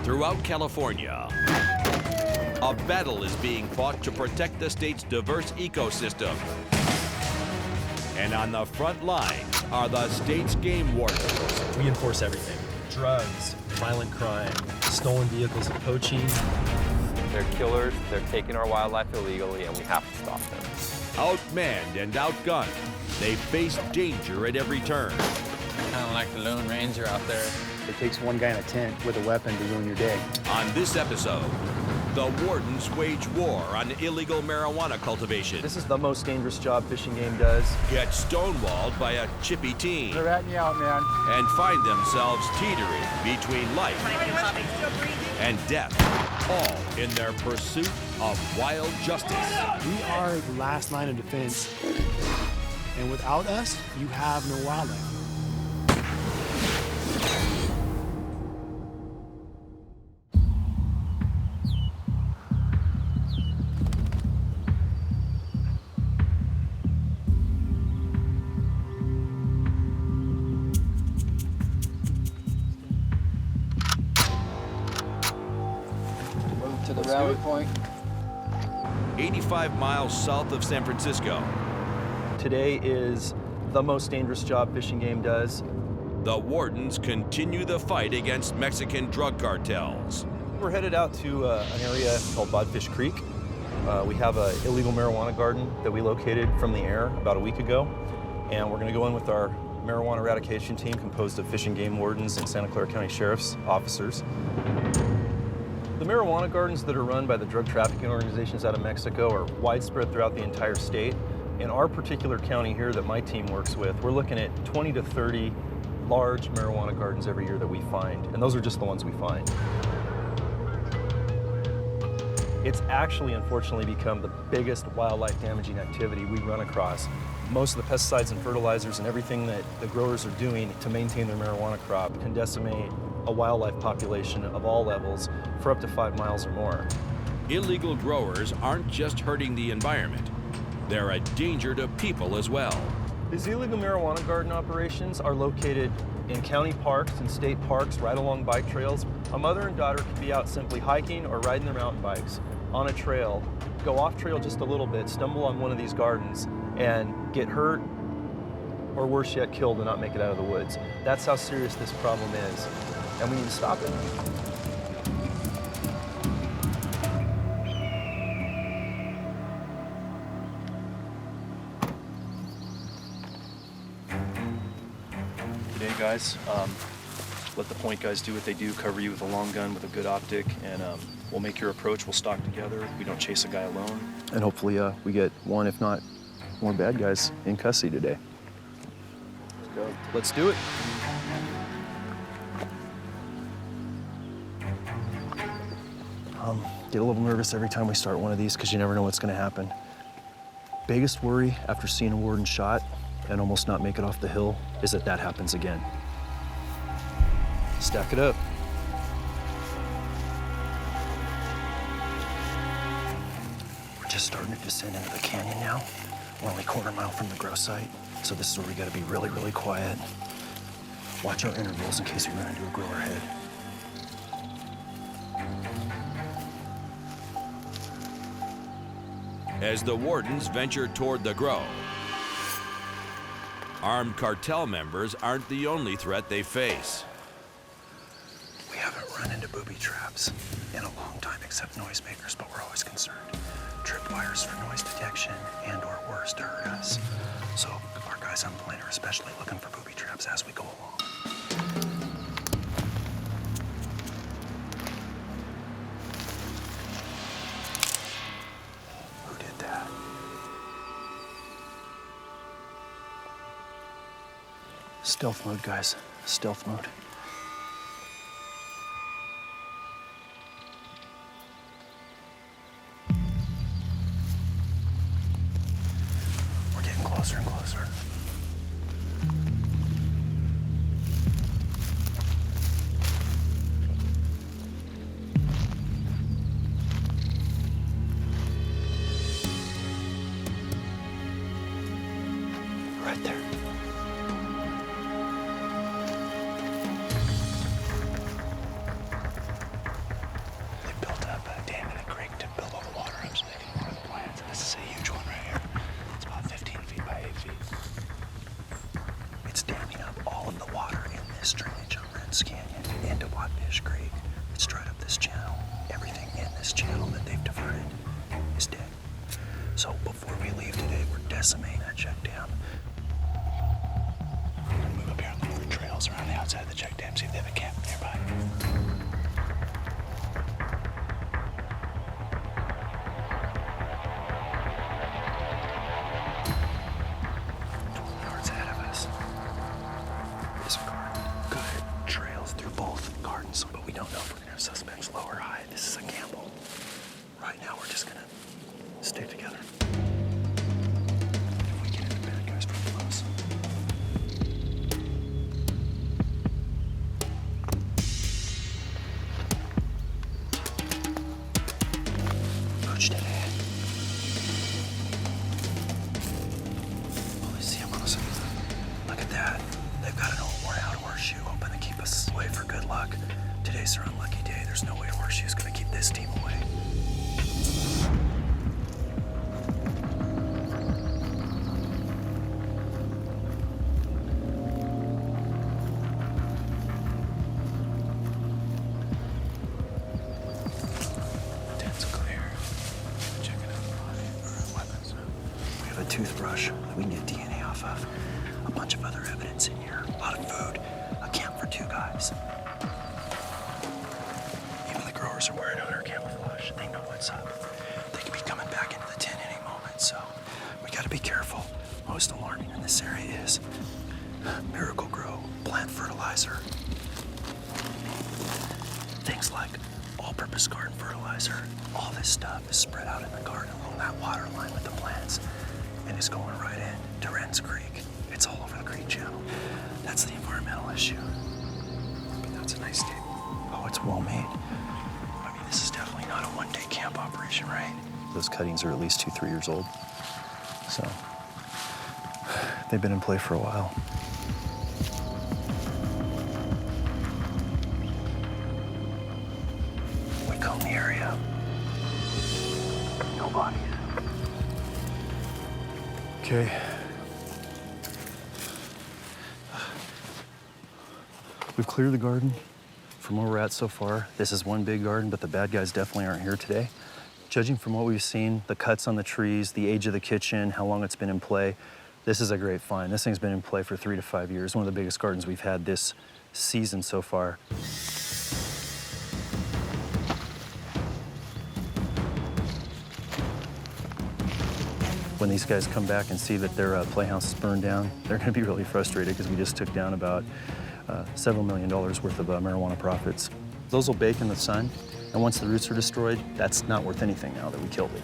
throughout California. A battle is being fought to protect the state's diverse ecosystem. And on the front line are the state's game wardens. We enforce everything. Drugs, violent crime, stolen vehicles, and poaching. They're killers, they're taking our wildlife illegally, and we have to stop them. Outmanned and outgunned, they face danger at every turn. Kind of like the Lone Ranger out there. It takes one guy in a tent with a weapon to ruin your day. On this episode, the wardens wage war on illegal marijuana cultivation. This is the most dangerous job fishing game does. Get stonewalled by a chippy teen. They're ratting you out, man. And find themselves teetering between life and death, all in their pursuit of wild justice. We are the last line of defense, and without us, you have no wildlife. To the rally point. 85 miles south of San Francisco, Today is the most dangerous job fishing game does. the wardens continue the fight against Mexican drug cartels. We're headed out to an area called Bodfish Creek. We have an illegal marijuana garden that we located from the air about a week ago. And we're gonna go in with our marijuana eradication team composed of fishing game wardens and Santa Clara County Sheriff's officers. The marijuana gardens that are run by the drug trafficking organizations out of Mexico are widespread throughout the entire state. In our particular county here that my team works with, we're looking at 20 to 30 large marijuana gardens every year that we find, and those are just the ones we find. It's actually, unfortunately, become the biggest wildlife damaging activity we run across. Most of the pesticides and fertilizers and everything that the growers are doing to maintain their marijuana crop can decimate a wildlife population of all levels for up to 5 miles or more. Illegal growers aren't just hurting the environment, they're a danger to people as well. These illegal marijuana garden operations are located in county parks and state parks right along bike trails. A mother and daughter can be out simply hiking or riding their mountain bikes on a trail, go off trail just a little bit, stumble on one of these gardens, and get hurt, or worse yet, killed and not make it out of the woods. That's how serious this problem is, and we need to stop it. Today, guys, let the point guys do what they do, cover you with a long gun with a good optic, and we'll make your approach. We'll stalk together. We don't chase a guy alone. And hopefully we get one, if not more bad guys in custody today. Let's go. Let's do it. Get a little nervous every time we start one of these because you never know what's going to happen. Biggest worry after seeing a warden shot and almost not make it off the hill is that that happens again. Stack it up. We're just starting to descend into the canyon now. We're only a quarter mile from the grow site, so this is where we gotta be really, really quiet. Watch our intervals in case we run into a grower head. As the wardens venture toward the grow, armed cartel members aren't the only threat they face. We haven't run into booby traps in a long time except noisemakers, but we're always concerned. Tripwires for noise detection and or worse to hurt us. So our guys on point are especially looking for booby traps as we go along. Who did that? Stealth mode, guys. Stealth mode. We're getting closer and closer. Right there. Bodfish Creek. It's straight up this channel. Everything in this channel that they've diverted is dead. So before we leave today, we're decimating that check dam. We're gonna move up here and look for trails around the outside of the check dam, see if they have a camp nearby. But we don't know if we're gonna have suspects low or high. This is a gamble. Right now, we're just gonna stick together. If we get into bad guys from close. Poached in hand. Oh, they see him on us. Look at that. They've got an old worn out horseshoe open to keep us away for good luck. Today's their unlucky day. There's no way Horseshoe's gonna keep this team away. Tent's clear. Checking out the body or weapons. We have a toothbrush that we can get DNA off of. A bunch of other evidence in here. A lot of food. A camp for 2 guys. Growers are wearing outer camouflage. They know what's up. They could be coming back into the tent any moment, so we gotta be careful. Most alarming in this area is Miracle Grow plant fertilizer. Things like all-purpose garden fertilizer. All this stuff is spread out in the garden along that water line with the plants, and it's going right in to Wren's Creek. It's all over the creek channel. That's the environmental issue. But that's a nice table. Oh, it's well made. This is definitely not a one-day camp operation, right? Those cuttings are at least 2-3 years old. So, they've been in play for a while. We comb the area. No bodies. Okay. We've cleared the garden. From where we're at so far, this is one big garden, but the bad guys definitely aren't here today. Judging from what we've seen, the cuts on the trees, the age of the kitchen, how long it's been in play, this is a great find. This thing's been in play for 3 to 5 years. One of the biggest gardens we've had this season so far. When these guys come back and see that their playhouse is burned down, they're gonna be really frustrated because we just took down about several $1 million worth of marijuana profits. Those will bake in the sun, and once the roots are destroyed, that's not worth anything now that we killed it.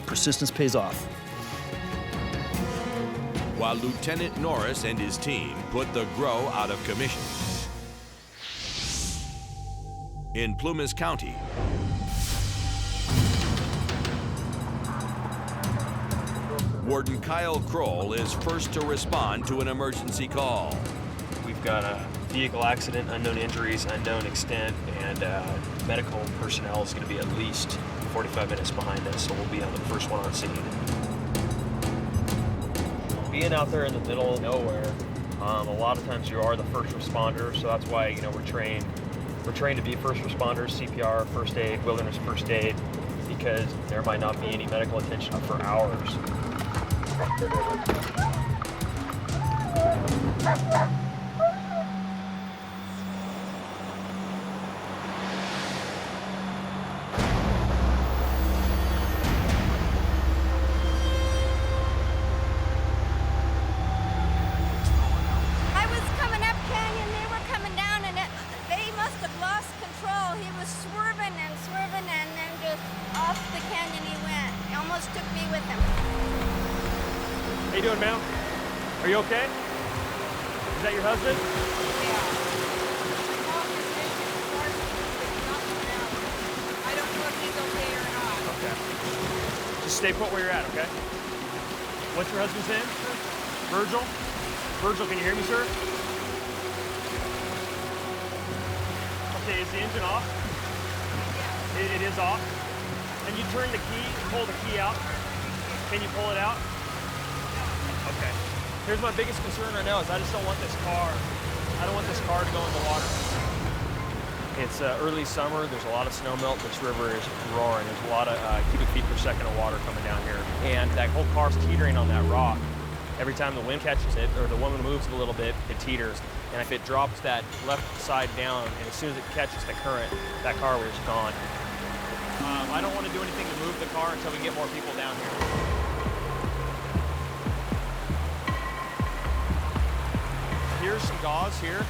Persistence pays off. While Lieutenant Norris and his team put the grow out of commission. In Plumas County, Warden Kyle Kroll is first to respond to an emergency call. We've got a vehicle accident, unknown injuries, unknown extent, and medical personnel is going to be at least 45 minutes behind us, so we'll be on the first one on scene. Being out there in the middle of nowhere, a lot of times you are the first responder, so that's why we're trained. We're trained to be first responders, CPR, first aid, wilderness first aid, because there might not be any medical attention for hours. How you doing, ma'am? Are you okay? Is that your husband? Yeah. I don't know if he's okay or not. Okay. Just stay put where you're at, okay? What's your husband's name? Virgil? Virgil, can you hear me, sir? Okay, is the engine off? Yeah. It is off? Can you turn the key, pull the key out? Can you pull it out? Okay. Here's my biggest concern right now is I just don't want this car. I don't want this car to go in the water. It's early summer. There's a lot of snow melt. This river is roaring. There's a lot of cubic feet per second of water coming down here. And that whole car's teetering on that rock. Every time the wind catches it, or the woman moves it a little bit, it teeters. And if it drops that left side down, and as soon as it catches the current, that car was gone. I don't want to do anything to move the car until we get more people down here. Here's some gauze here.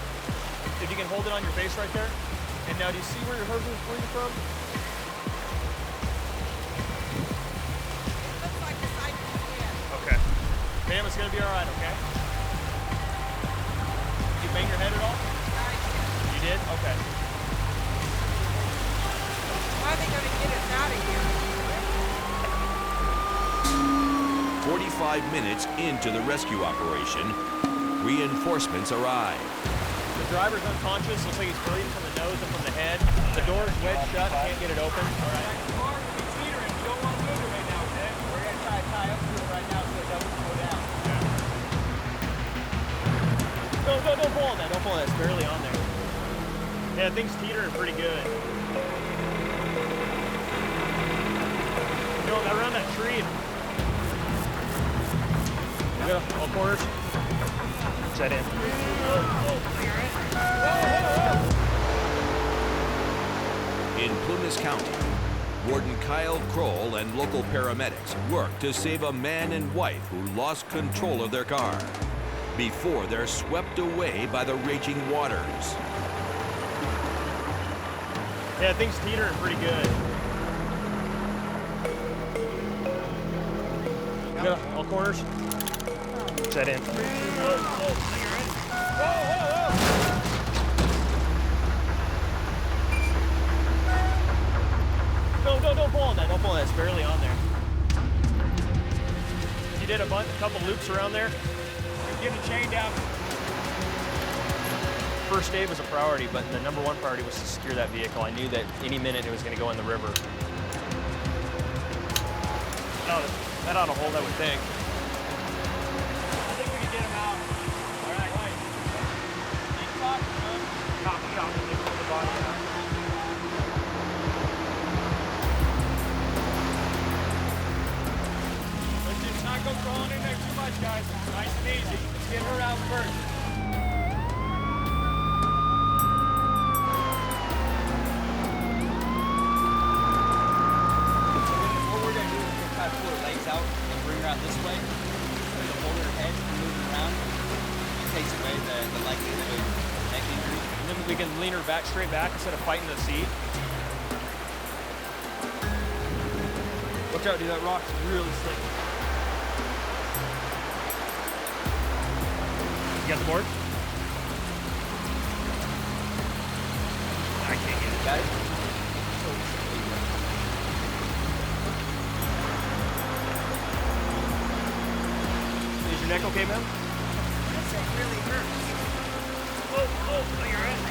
If you can hold it on your face right there. And now, do you see where your husband is bleeding from? Looks like the side of his head. Okay. Ma'am, it's gonna be all right, okay? You bang your head at all? You did? Okay. Why are they gonna get us out of here? 45 minutes into the rescue operation, reinforcements arrive. The driver's unconscious. Looks like he's bleeding from the nose and from the head. The door's wedged shut. Can't get it open. All right. The car is teetering. You don't want to move it right now, okay? We're gonna try to tie up to it right now so it doesn't go down. Don't pull on that. Don't pull on that. It's barely on there. Yeah, thing's teetering pretty good. You know, around that tree. Yeah, all corners. Set in. In Plumas County, Warden Kyle Kroll and local paramedics work to save a man and wife who lost control of their car before they're swept away by the raging waters. Yeah, things teetering pretty good. Yeah, all corners. Set in. Don't pull on that. Don't pull on that. It's barely on there. You did a couple loops around there. Get the chain down. First aid was a priority, but the number one priority was to secure that vehicle. I knew that any minute it was going to go in the river. That ought to hold, I would think. I think we can get him out. All right. Copy. Pull the body out. Let's just not go crawling in there too much, guys. Nice and easy. Let's get her out first. What we're going to do is we're going to try to pull her legs out and bring her out this way. So you'll hold her head and move her around. It takes away the likelihood of neck injury. And then we can lean her back, straight back instead of fighting the seat. Watch out, dude, that rock's really slick. You got the board? I can't get it. Got it? Is your neck okay, ma'am? This thing really hurts. Oh, you're right.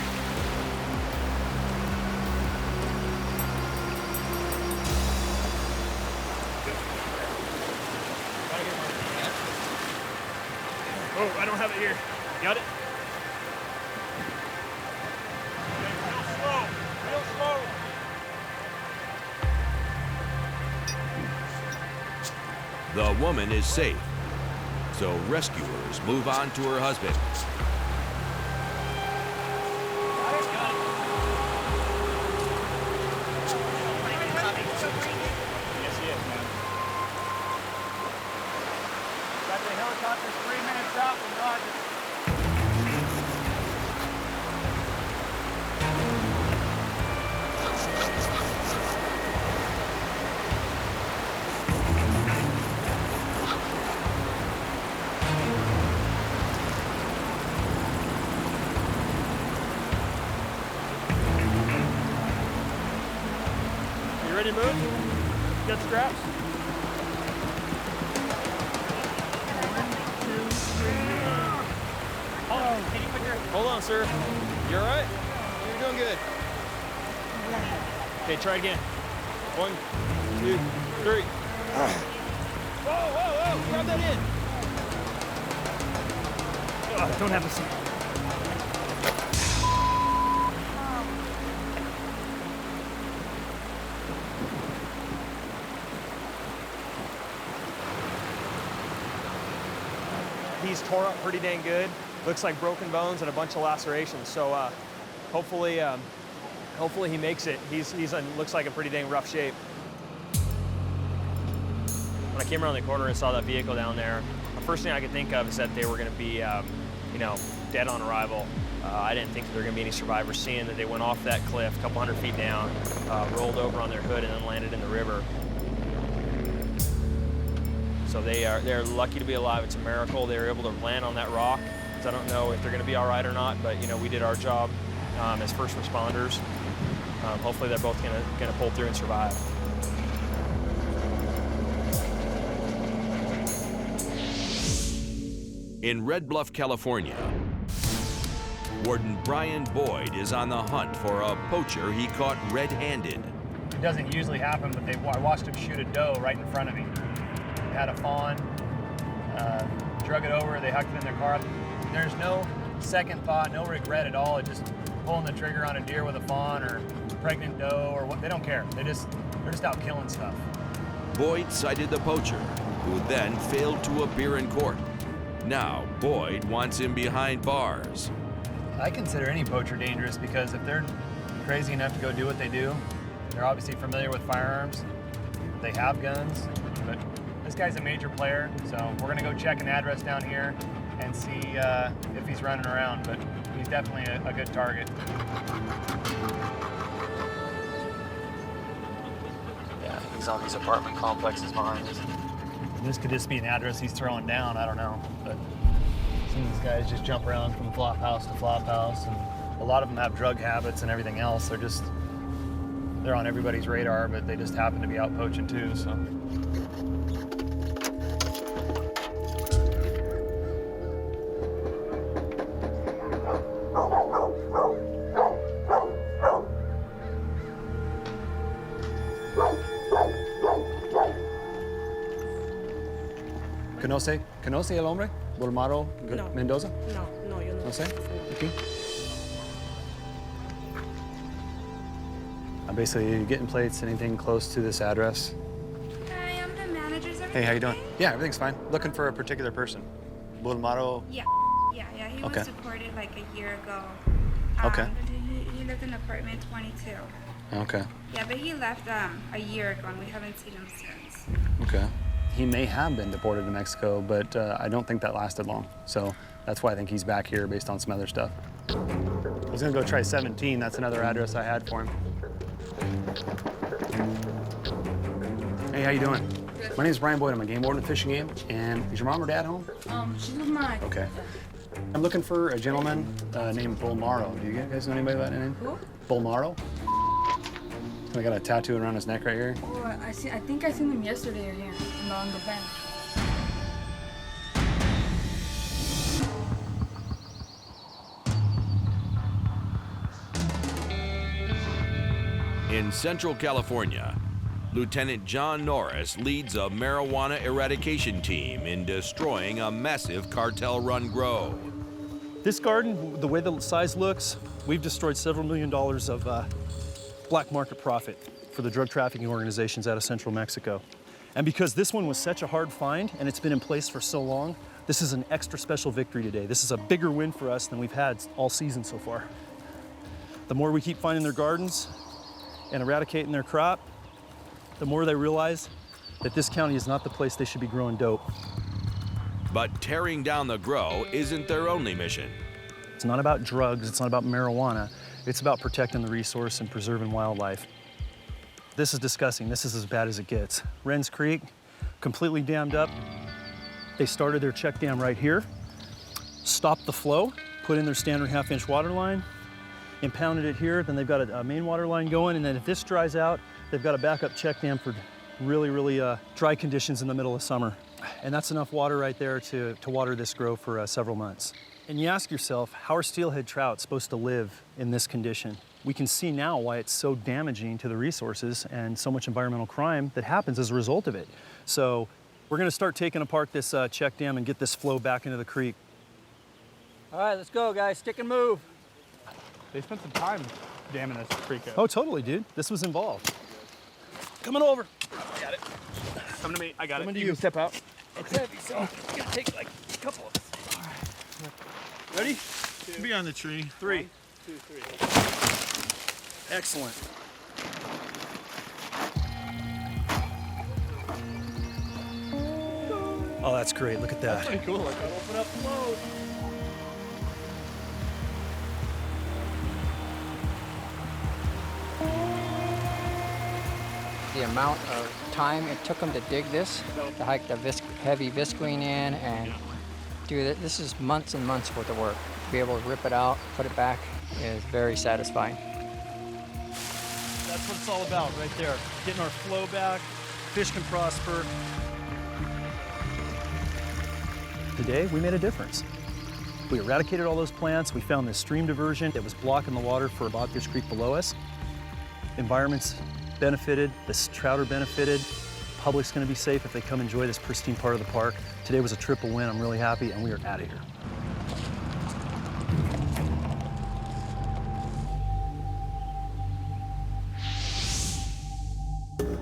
Oh, I don't have it here. Got it? Real slow. The woman is safe, so rescuers move on to her husband. Yes, he is, man. Got the helicopter 3 minutes out from Rogers. You ready to move? Got straps? Hold on, sir. You all right? You're doing good. Okay, try again. 1, 2, 3. Whoa! Grab that in. Don't have a seat. he's tore up pretty dang good. Looks like broken bones and a bunch of lacerations. So hopefully he makes it. Looks like a pretty dang rough shape. When I came around the corner and saw that vehicle down there, the first thing I could think of is that they were going to be, dead on arrival. I didn't think there were going to be any survivors, seeing that they went off that cliff a couple hundred feet down, rolled over on their hood, and then landed in the river. So they're lucky to be alive. It's a miracle they were able to land on that rock. I don't know if they're going to be all right or not, but we did our job as first responders. Hopefully they're both going to pull through and survive. In Red Bluff, California, Warden Brian Boyd is on the hunt for a poacher he caught red-handed. It doesn't usually happen, but I watched him shoot a doe right in front of me. He had a fawn, drug it over, they hucked it in their car. There's no second thought, no regret at all. It's just pulling the trigger on a deer with a fawn or pregnant doe or what, they don't care. They're just out killing stuff. Boyd cited the poacher, who then failed to appear in court. Now, Boyd wants him behind bars. I consider any poacher dangerous because if they're crazy enough to go do what they do, they're obviously familiar with firearms, they have guns, but this guy's a major player, so we're gonna go check an address down here and see if he's running around, but he's definitely a good target. Yeah, he's on these apartment complexes behind us. This could just be an address he's throwing down, I don't know, but some of these guys just jump around from flop house to flop house, and a lot of them have drug habits and everything else. They're on everybody's radar, but they just happen to be out poaching too, so. ¿Conoce el hombre? ¿Bolmaro No. Mendoza? No, yo no. No sé? Okay. I'm basically getting plates, anything close to this address. Hi, I'm the manager. Is Hey, how you doing? okay? Yeah, everything's fine. Looking for a particular person. Bolmaro? Yeah. He Okay. was deported like a year ago. Okay. He lived in apartment 22. Okay. Yeah, but he left a year ago, and we haven't seen him since. Okay. He may have been deported to Mexico, but I don't think that lasted long. So that's why I think he's back here based on some other stuff. I was gonna go try 17. That's another address I had for him. Hey, how you doing? Good. My name's Brian Boyd. I'm a game warden at Fishing Game. And is your mom or dad home? She's with mine. Okay. I'm looking for a gentleman named Bolmaro. Do you guys know anybody by that name? Who? Bolmaro? I got a tattoo around his neck right here. Oh, I think I seen him yesterday here on the bench. In Central California, Lieutenant John Norris leads a marijuana eradication team in destroying a massive cartel-run grow. This garden, the way the size looks, we've destroyed several $1 million of black market profit for the drug trafficking organizations out of central Mexico. And because this one was such a hard find and it's been in place for so long, this is an extra special victory today. This is a bigger win for us than we've had all season so far. The more we keep finding their gardens and eradicating their crop, the more they realize that this county is not the place they should be growing dope. But tearing down the grow isn't their only mission. It's not about drugs, it's not about marijuana. It's about protecting the resource and preserving wildlife. This is disgusting. This is as bad as it gets. Wren's Creek, completely dammed up. They started their check dam right here, stopped the flow, put in their standard half-inch water line, impounded it here. Then they've got a main water line going, and then if this dries out, they've got a backup check dam for really dry conditions in the middle of summer. And that's enough water right there to water this grow for several months. And you ask yourself, how are steelhead trout supposed to live in this condition? We can see now why it's so damaging to the resources and so much environmental crime that happens as a result of it. So we're gonna start taking apart this check dam and get this flow back into the creek. All right, let's go, guys. Stick and move. They spent some time damming this creek out. Oh, totally, dude. This was involved. Coming over. Come to me. I got Coming it. to You you. can step out. It's heavy, so it's gonna take like a couple of us. Ready? Be on the tree. 3. 1, 2, 3. Excellent. Oh, that's great. Look at that. That's pretty cool. Like, open up the load. The amount of time it took them to dig this, to hike the heavy visqueen in and do that. This is months and months worth of work. To be able to rip it out, put it back is very satisfying. That's what it's all about right there. Getting our flow back, fish can prosper. Today, we made a difference. We eradicated all those plants. We found this stream diversion that was blocking the water for Bobfish Creek below us. Environments benefited, the trouter benefited. Public's gonna be safe if they come enjoy this pristine part of the park. Today was a triple win. I'm really happy, and we are out of here.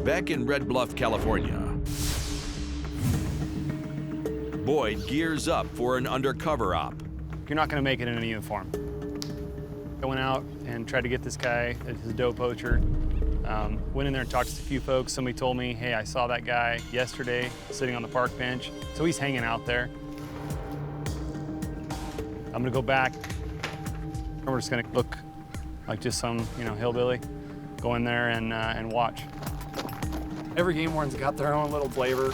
Back in Red Bluff, California, Boyd gears up for an undercover op. You're not going to make it in a uniform. I went out and tried to get this guy, his doe poacher. Went in there and talked to a few folks. Somebody told me, hey, I saw that guy yesterday sitting on the park bench. So he's hanging out there. I'm going to go back. We're just going to look like just some, hillbilly. Go in there and watch. Every game warden's got their own little flavor,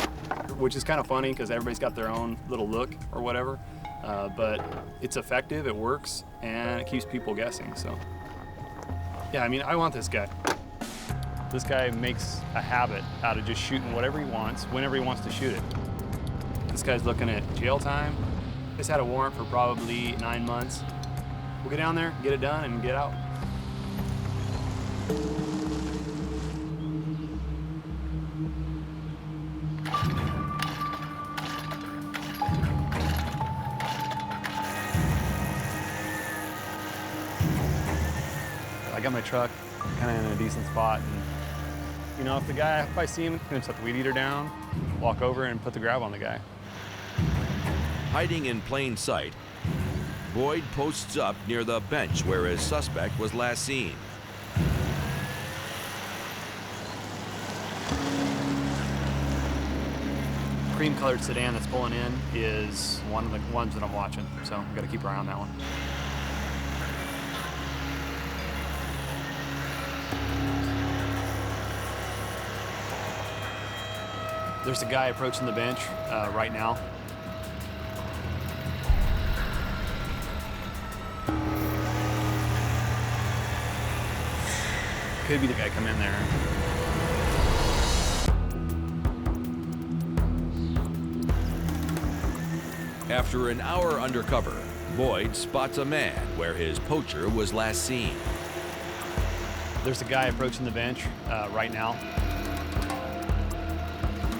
which is kind of funny because everybody's got their own little look or whatever. But it's effective, it works, and it keeps people guessing, so. Yeah, I mean, I want this guy. This guy makes a habit out of just shooting whatever he wants, whenever he wants to shoot it. This guy's looking at jail time. He's had a warrant for probably 9 months. We'll get down there, get it done, and get out. I got my truck kind of in a decent spot, and if I see him, I'm gonna set the weed eater down, walk over and put the grab on the guy. Hiding in plain sight, Boyd posts up near the bench where his suspect was last seen. Cream-colored sedan that's pulling in is one of the ones that I'm watching, so I've got to keep our eye on that one. There's a guy approaching the bench right now. Could be the guy come in there. After an hour undercover, Boyd spots a man where his poacher was last seen. There's a guy approaching the bench right now.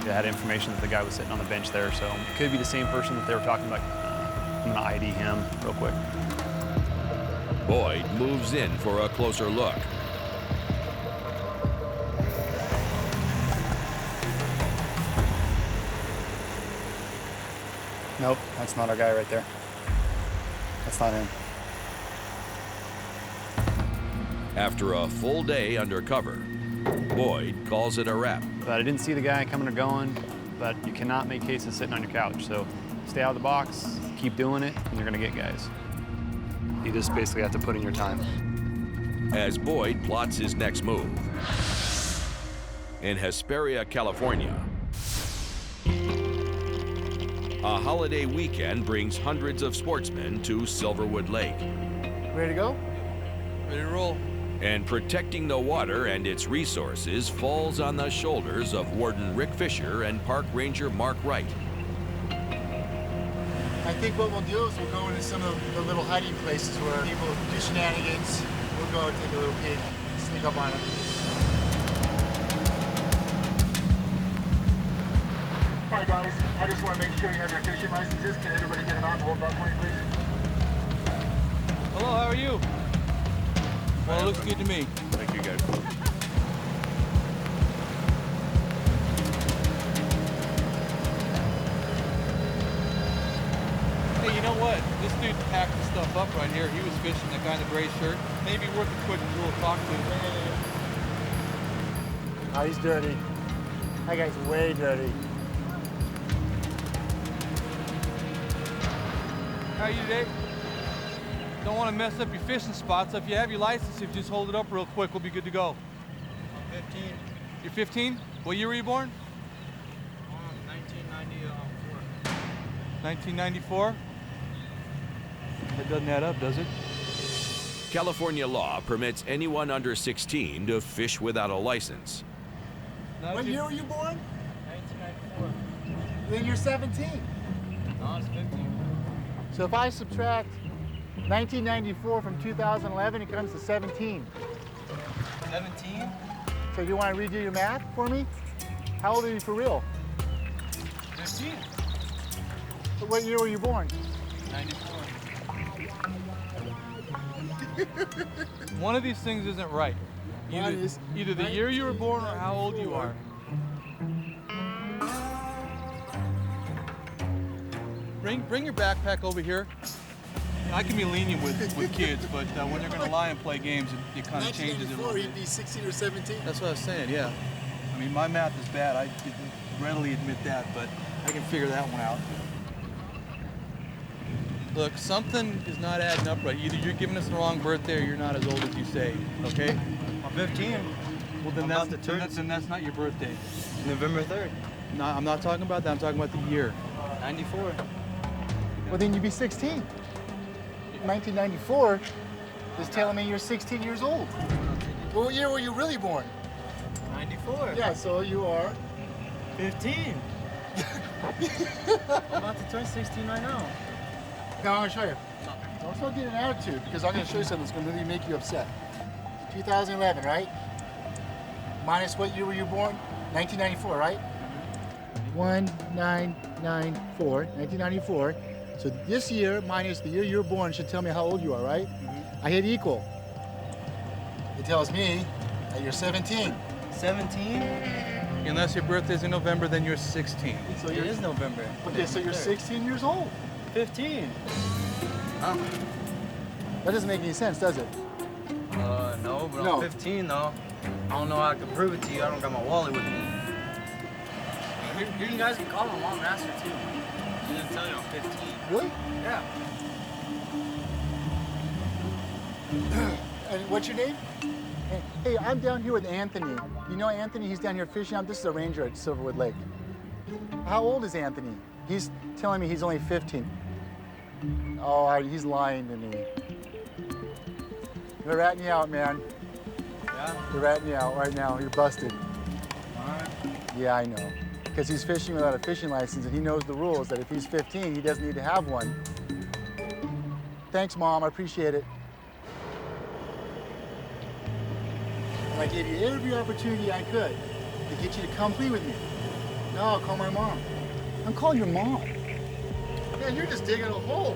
I had information that the guy was sitting on the bench there, so it could be the same person that they were talking about. I'm gonna ID him real quick. Boyd moves in for a closer look. Nope, that's not our guy right there. That's not him. After a full day undercover, Boyd calls it a wrap. But I didn't see the guy coming or going, but you cannot make cases sitting on your couch. So stay out of the box, keep doing it, and you're gonna get guys. You just basically have to put in your time. As Boyd plots his next move. In Hesperia, California, a holiday weekend brings hundreds of sportsmen to Silverwood Lake. Ready to go? Ready to roll. And protecting the water and its resources falls on the shoulders of Warden Rick Fisher and Park Ranger Mark Wright. I think what we'll do is we'll go into some of the little hiding places where people do shenanigans. We'll go and take a little peek, sneak up on them. Hi guys, I just want to make sure you have your fishing licenses. Can everybody get them out and hold that for me, please? Hello, how are you? Well, it looks good to me. Thank you, guys. Hey, you know what? This dude packed the stuff up right here. He was fishing, the guy in the gray shirt. Maybe worth a quick little talk to. Oh, he's dirty. That guy's way dirty. How are you today? Don't want to mess up your fishing spot, so if you have your license, if you just hold it up real quick, we'll be good to go. I'm 15. You're 15? What year were you born? 1994. 1994? That doesn't add up, does it? California law permits anyone under 16 to fish without a license. What year were you born? 1994. Then you're 17. No, it's 15. So if I subtract 1994 from 2011, it comes to 17. 17? So you want to redo your math for me? How old are you for real? 15. What year were you born? 94. One of these things isn't right. Either the year you were born or how old you are. Bring your backpack over here. I can be lenient with kids, but when they're going to lie and play games, it kind of changes it a little bit. He'd be 16 or 17. That's what I was saying, yeah. I mean, my math is bad. I readily admit that, but I can figure that one out. Look, something is not adding up right. Either you're giving us the wrong birthday or you're not as old as you say, okay? I'm 15. Well, then that's not your birthday. November 3rd. No, I'm not talking about that. I'm talking about the year. 94. Well, then you'd be 16. 1994 is telling me you're 16 years old. Well, what year were you really born? 94. Yeah, so you are 15. I'm about to turn 16 right now. Now I'm gonna show you. Don't get an attitude because I'm gonna show you something that's gonna really make you upset. 2011, right? Minus what year were you born? 1994, right? 1994. So this year minus the year you were born should tell me how old you are, right? I hit equal. It tells me that you're 17. 17? Unless your birthday's in November, then you're 16. So It is November. Okay, so you're 16 years old. 15. That doesn't make any sense, does it? No, but No. I'm 15 though. I don't know how I can prove it to you. I don't got my wallet with me. You guys can call my mom and ask her too. She didn't tell you I'm 15. Really? Yeah. And what's your name? Hey, I'm down here with Anthony. You know Anthony? He's down here fishing. This is a ranger at Silverwood Lake. How old is Anthony? He's telling me he's only 15. Oh, he's lying to me. They're ratting you out, man. Yeah? They're ratting you out right now. You're busted. Alright. Yeah, I know. Because he's fishing without a fishing license, and he knows the rules that if he's 15, he doesn't need to have one. Thanks, Mom. I appreciate it. And I gave you every opportunity I could to get you to come play with me. No, I'll call my mom. I'm calling your mom. Man, you're just digging a hole.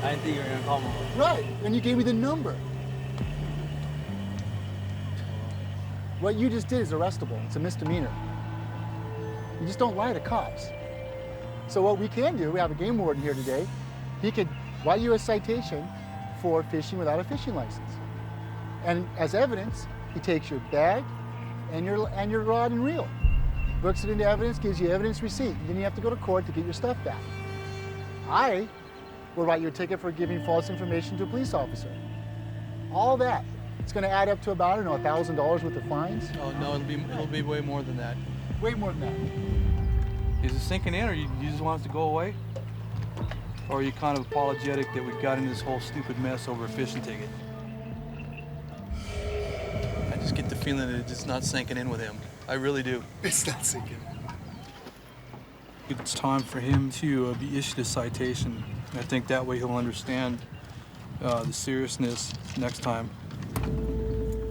I didn't think you were gonna call mom. Right, and you gave me the number. What you just did is arrestable. It's a misdemeanor. You just don't lie to cops. So what we can do, we have a game warden here today. He could write you a citation for fishing without a fishing license. And as evidence, he takes your bag and your rod and reel, books it into evidence, gives you evidence receipt. Then you have to go to court to get your stuff back. I will write you a ticket for giving false information to a police officer. All that. It's going to add up to about, I don't know, $1,000 worth of fines. Oh no, it'll be way more than that. Way more than that. Is it sinking in, or you just want us to go away? Or are you kind of apologetic that we got into this whole stupid mess over a fishing ticket? I just get the feeling that it's not sinking in with him. I really do. It's not sinking. It's time for him to be issued a citation. I think that way he'll understand the seriousness next time.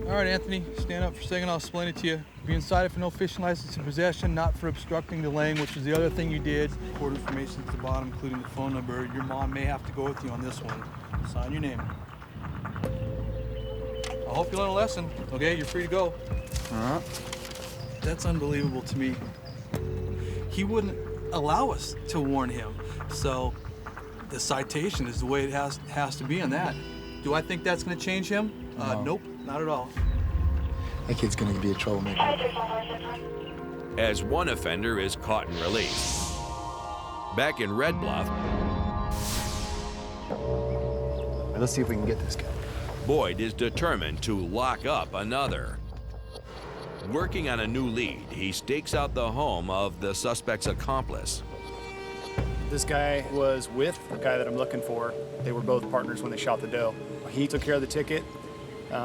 All right, Anthony, stand up for a second. I'll explain it to you. Being cited for no fishing license in possession, not for obstructing the lane, which is the other thing you did. Court information at the bottom, including the phone number. Your mom may have to go with you on this one. Sign your name. I hope you learn a lesson. Okay, you're free to go. Uh-huh. That's unbelievable to me. he wouldn't allow us to warn him. So the citation is the way it has to be on that. Do I think that's going to change him? No. Nope, not at all. That kid's gonna be a troublemaker. As one offender is caught and released. Back in Red Bluff, Let's see if we can get this guy. Boyd is determined to lock up another. Working on a new lead, he stakes out the home of the suspect's accomplice. This guy was with the guy that I'm looking for. They were both partners when they shot the doe. He took care of the ticket.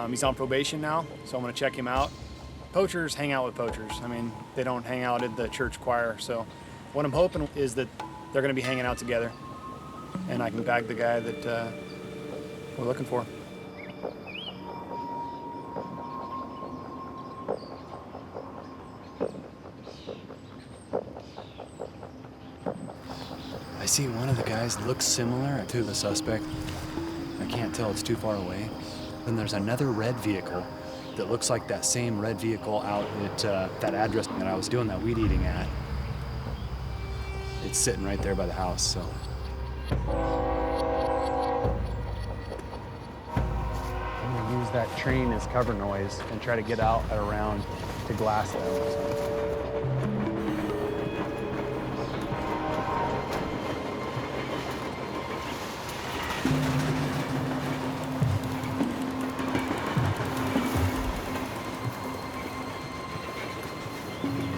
He's on probation now, so I'm gonna check him out. Poachers hang out with poachers. I mean, they don't hang out at the church choir. So what I'm hoping is that they're gonna be hanging out together and I can bag the guy that we're looking for. I see one of the guys looks similar to the suspect. I can't tell, it's too far away. Then there's another red vehicle that looks like that same red vehicle out at that address that I was doing that weed eating at. It's sitting right there by the house, so. I'm gonna use that train as cover noise and try to get out at around to glass them.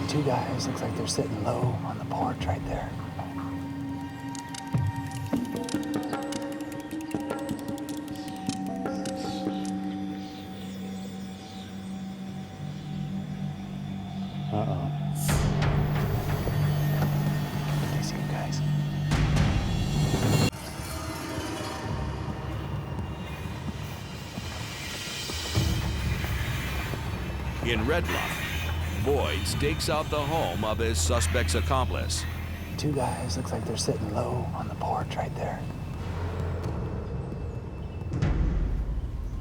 Two guys, looks like they're sitting low on the porch right there. Uh-oh. I see you guys. In Red Bluff, Boyd stakes out the home of his suspect's accomplice. Two guys, looks like they're sitting low on the porch right there.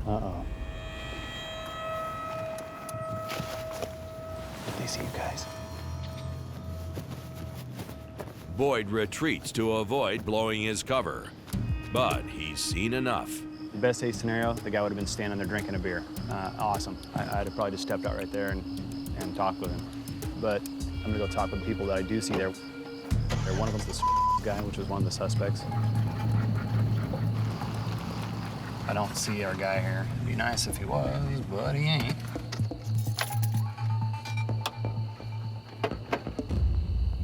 Uh-oh. They see you guys. Boyd retreats to avoid blowing his cover, but he's seen enough. The best case scenario, the guy would have been standing there drinking a beer. Awesome. I'd have probably just stepped out right there and talked with him. But I'm gonna go talk with the people that I do see there. One of them's this guy, which was one of the suspects. I don't see our guy here. It'd be nice if he was, but he ain't.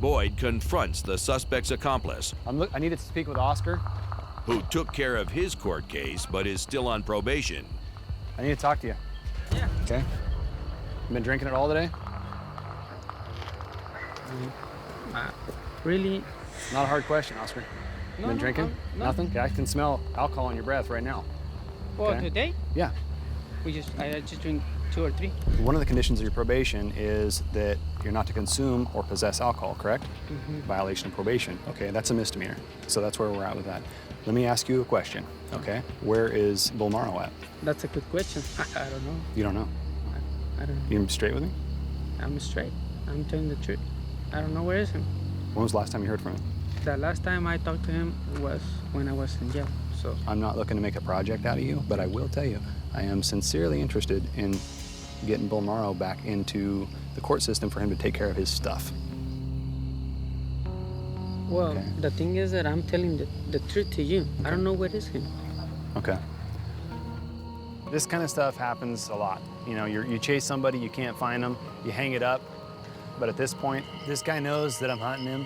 Boyd confronts the suspect's accomplice, I needed to speak with Oscar. who took care of his court case but is still on probation. I need to talk to you. Yeah. Okay? You been drinking it all today? Really? Not a hard question, Oscar. You been drinking? No. Nothing? Okay, I can smell alcohol in your breath right now. Well, Okay? today? Yeah. I just drink 2 or 3. One of the conditions of your probation is that you're not to consume or possess alcohol, correct? Mhm. Violation of probation. Okay, that's a misdemeanor. So that's where we're at with that. Let me ask you a question, okay? Where is Bull Marrow at? That's a good question. I don't know. You don't know? I don't know. You gonna be straight with me? I'm straight. I'm telling the truth. I don't know where is him. When was the last time you heard from him? The last time I talked to him was when I was in jail. So I'm not looking to make a project out of you, but I will tell you, I am sincerely interested in getting Bull Marrow back into the court system for him to take care of his stuff. well, the thing is that I'm telling the truth to you. I don't know where is him. Okay. This kind of stuff happens a lot. You know, you chase somebody, you can't find them, you hang it up. But at this point, this guy knows that I'm hunting him.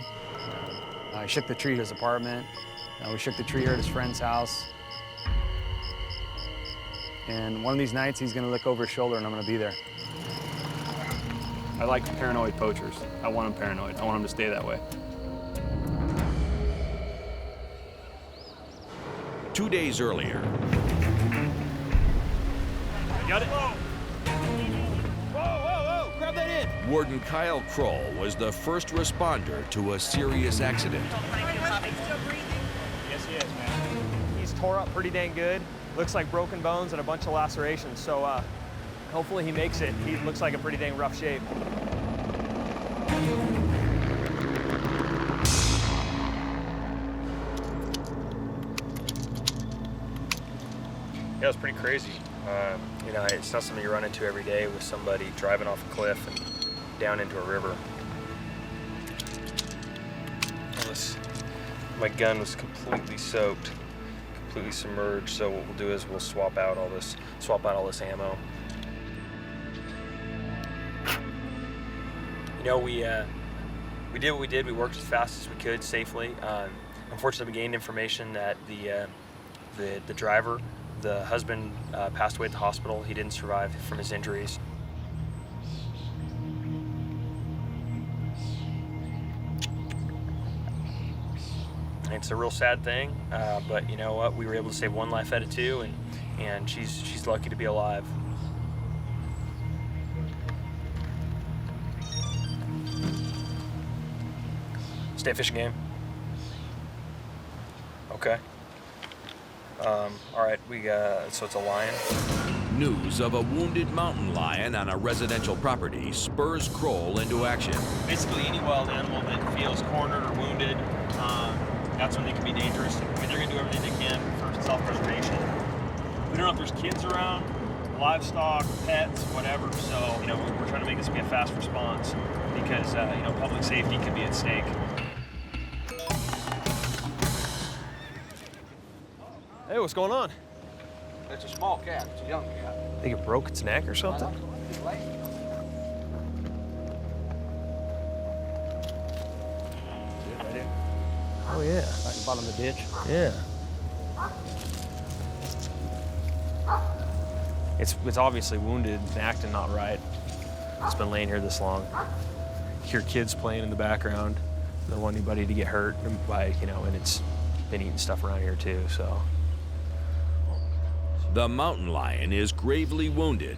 I shook the tree at his apartment. We shook the tree here at his friend's house. And one of these nights, he's gonna look over his shoulder and I'm gonna be there. I like paranoid poachers. I want them paranoid. I want them to stay that way. 2 days earlier, Got it? Whoa! Whoa! Grab that in! Warden Kyle Kroll was the first responder to a serious accident. Yes, he is, man. He's tore up pretty dang good. Looks like broken bones and a bunch of lacerations. So hopefully he makes it. He looks like a pretty dang rough shape. Yeah, it's pretty crazy. You know, it's not something you run into every day with somebody driving off a cliff and down into a river. My gun was completely soaked, completely submerged. So what we'll do is we'll swap out all this ammo. You know, we did what we did. We worked as fast as we could safely. Unfortunately, we gained information that the driver, the husband, passed away at the hospital. He didn't survive from his injuries. It's a real sad thing, but you know what? We were able to save one life out of two, and she's lucky to be alive. State fishing game. Okay. All right, so it's a lion. News of a wounded mountain lion on a residential property spurs Kroll into action. Basically, any wild animal that feels cornered or wounded, that's when they can be dangerous. I mean, they're gonna do everything they can for self-preservation. We don't know if there's kids around, livestock, pets, whatever. So, you know, we're trying to make this be a fast response because, you know, public safety could be at stake. Hey, what's going on? It's a small cat. It's a young cat. I think it broke its neck or something. Oh yeah. Right in the bottom of the ditch. Yeah. It's obviously wounded and acting not right. It's been laying here this long. You hear kids playing in the background. Don't want anybody to get hurt by, you know, and it's been eating stuff around here too, so. The mountain lion is gravely wounded.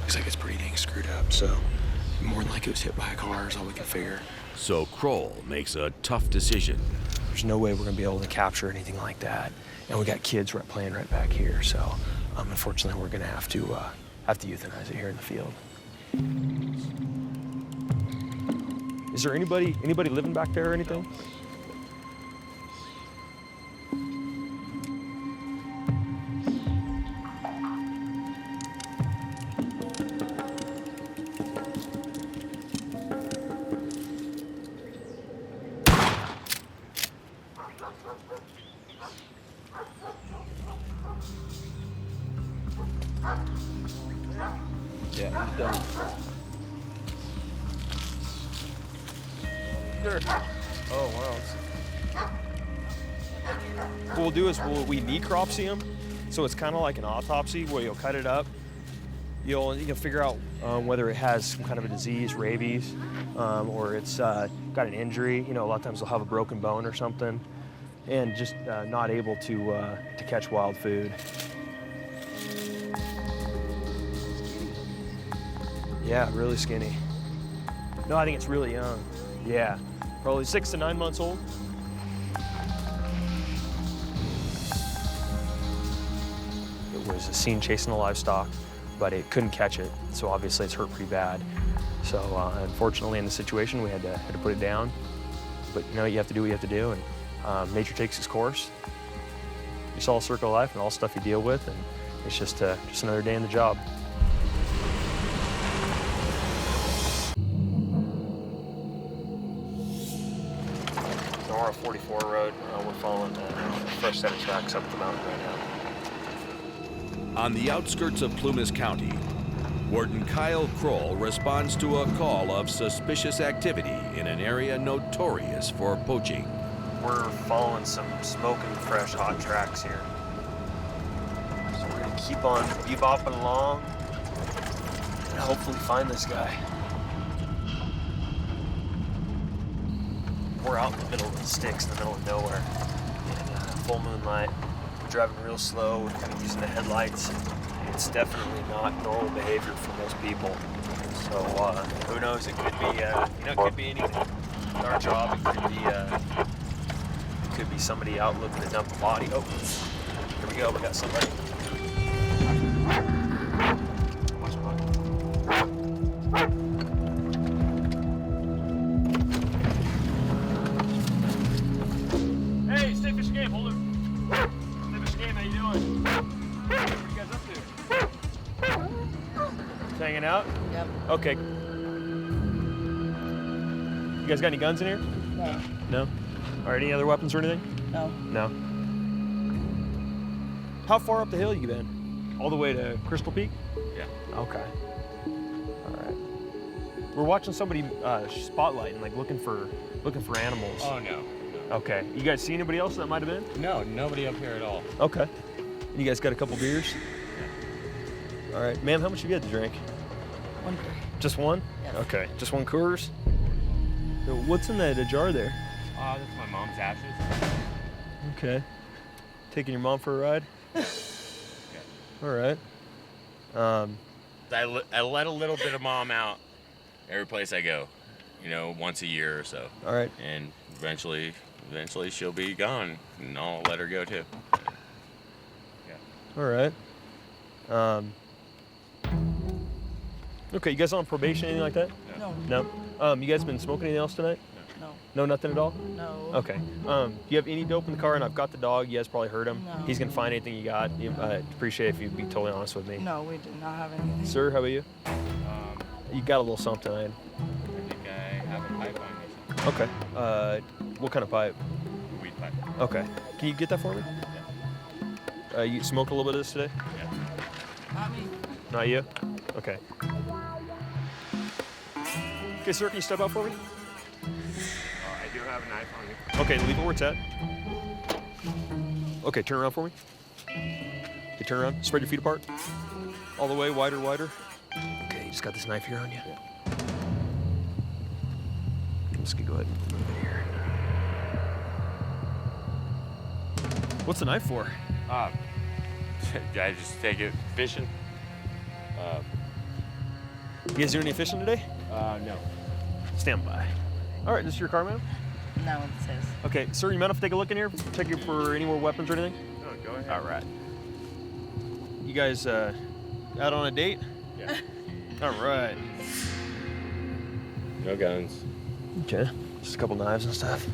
Looks like it's pretty dang screwed up, so more than likely it was hit by a car is all we can figure. So Kroll makes a tough decision. There's no way we're gonna be able to capture anything like that. And we got kids playing right back here, so unfortunately we're gonna have to euthanize it here in the field. Is there anybody living back there or anything? Yeah, he's done. Sure. Oh, wow. What we'll do is we necropsy him. So it's kind of like an autopsy where you'll cut it up. You can figure out whether it has some kind of a disease, rabies, or it's got an injury. You know, a lot of times they'll have a broken bone or something, and just not able to catch wild food. Yeah, really skinny. No, I think it's really young. Yeah, probably 6 to 9 months old. It was seen chasing the livestock, but it couldn't catch it, so obviously it's hurt pretty bad. So unfortunately in the situation, we had to put it down. But you know, you have to do what you have to do, and nature takes its course. It's all a circle of life and all stuff you deal with, and it's just another day in the job. So we're on 44 road. We're following the first set of tracks up the mountain right now. On the outskirts of Plumas County, Warden Kyle Kroll responds to a call of suspicious activity in an area notorious for poaching. We're following some smoking fresh hot tracks here. So we're gonna keep on bebopping along and hopefully find this guy. We're out in the middle of the sticks, in the middle of nowhere. In full moonlight, we're driving real slow, we're kind of using the headlights. It's definitely not normal behavior for most people. So who knows, it could be, it could be anything. In our job, it could be somebody out looking to dump a body. Oh, here we go, we got somebody. Hey, State Fish Game, hold it. State Fish Game, how you doing? Where you guys up hanging out? Yep. Okay. You guys got any guns in here? No. No? All right, any other weapons or anything? No. No. How far up the hill you been? All the way to Crystal Peak? Yeah. Okay. All right. We're watching somebody spotlighting, like looking for animals. Oh, no. Okay. You guys see anybody else that might have been? No, nobody up here at all. Okay. And you guys got a couple beers? Yeah. All right. Ma'am, how much you get to drink? One. Just one? Yes. Okay. Just one Coors? What's in that jar there? That's my mom's ashes. Okay. Taking your mom for a ride? Yeah. All right. I let a little bit of mom out every place I go, once a year or so. All right. And eventually she'll be gone, and I'll let her go too. All right. Okay, you guys on probation, anything like that? No. No? You guys been smoking anything else tonight? No. No, nothing at all? No. Okay. Do you have any dope in the car? And I've got the dog. You guys probably heard him. No. He's gonna find anything you got. I'd appreciate it if you'd be totally honest with me. No, we did not have anything. Sir, how about you? You got a little something tonight. I think I have a pipe on me. Okay. What kind of pipe? Weed pipe. Okay. Can you get that for me? Yeah. You smoked a little bit of this today? Yeah. Not me. Not you? Okay. Okay, sir, can you step out for me? I do have a knife on me. Okay, leave it where it's at. Okay, turn around for me. Okay, turn around. Spread your feet apart. All the way, wider, wider. Okay, you just got this knife here on you? Yeah. I'm just gonna go ahead and move it here. What's the knife for? I just take it fishing. You guys doing any fishing today? No. Stand by. All right, this is your car, ma'am? No, it says. Okay, sir, you mind if I take a look in here? Check you for any more weapons or anything? Oh, go ahead. All right. You guys out on a date? Yeah. All right. No guns. Okay. Just a couple knives and stuff.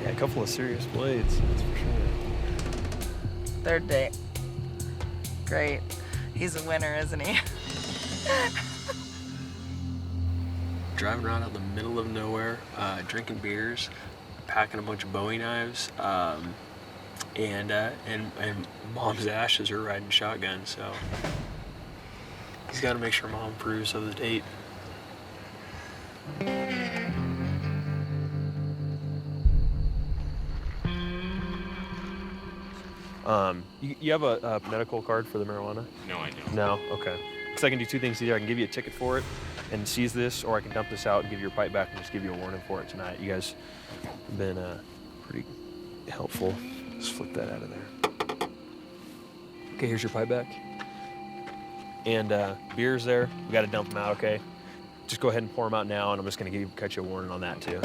Yeah, a couple of serious blades, that's for sure. Third date. Great. He's a winner, isn't he? Driving around out in the middle of nowhere, drinking beers, packing a bunch of Bowie knives, and Mom's ashes are riding shotgun, so he's got to make sure Mom approves of the date. You have a medical card for the marijuana? No, I don't. No? Okay. Because I can do two things either. I can give you a ticket for it and seize this, or I can dump this out and give you your pipe back and just give you a warning for it tonight. You guys have been pretty helpful. Just flip that out of there. Okay, here's your pipe back. And beer's there. We got to dump them out, okay? Just go ahead and pour them out now, and I'm just going to cut you a warning on that, too.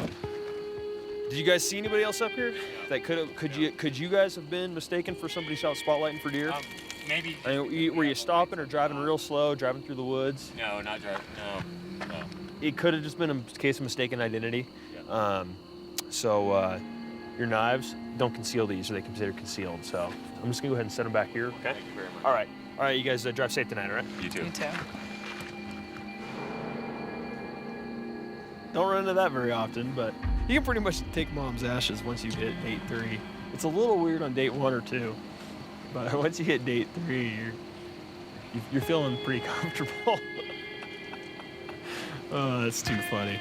Did you guys see anybody else up here that could you guys have been mistaken for somebody out spotlighting for deer? Maybe. I mean, were you stopping or driving real slow, driving through the woods? No, not driving. No. It could have just been a case of mistaken identity. Yeah. Your knives, don't conceal these, or they consider concealed. So I'm just gonna go ahead and set them back here. Okay. Thank you very much. All right. You guys drive safe tonight, all right? You too. You too. Don't run into that very often, but you can pretty much take Mom's ashes once you hit date 3. It's a little weird on date 1 or 2, but once you hit date 3, you're feeling pretty comfortable. Oh, that's too funny.